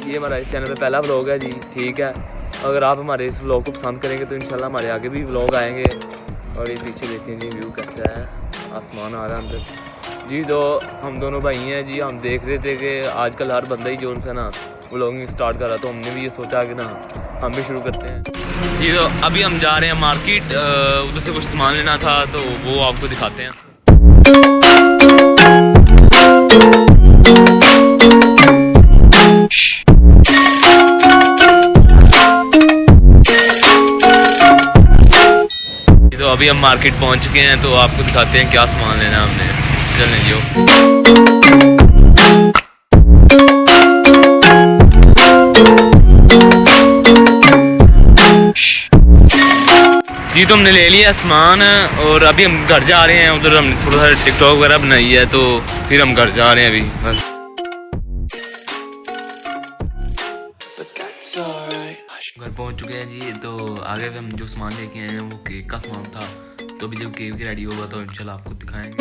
ये हमारा इस चैनल पे पहला व्लॉग है जी, ठीक है। अगर आप हमारे इस व्लॉग को पसंद करेंगे तो इंशाल्लाह हमारे आगे भी व्लॉग आएंगे। और ये पीछे देखें जी व्यू कैसा है, आसमान आ रहा है अंदर जी। तो हम दोनों भाई हैं जी, हम देख रहे थे कि आजकल हर बंदा ही जोन सा ना व्लॉगिंग स्टार्ट कर रहा, तो हमने भी ये सोचा कि ना हम भी शुरू करते हैं जी। तो अभी हम जा रहे हैं मार्केट, उधर से कुछ सामान लेना था तो वो आपको दिखाते हैं। तो अभी हम मार्केट पहुंच चुके हैं, तो आपको दिखाते हैं क्या सामान लेना है हमने। चलें जो जी, तो हमने ले लिया सामान और अभी हम घर जा रहे हैं। उधर हमने थोड़ा सा टिकटॉक वगैरह बनाई है, तो फिर हम घर जा रहे हैं अभी बस। घर पहुंच चुके हैं जी। तो आगे हम जो सामान लेके आए हैं वो केक का सामान था, तो अभी जब केक रेडी होगा तो इंशाल्लाह आपको दिखाएंगे।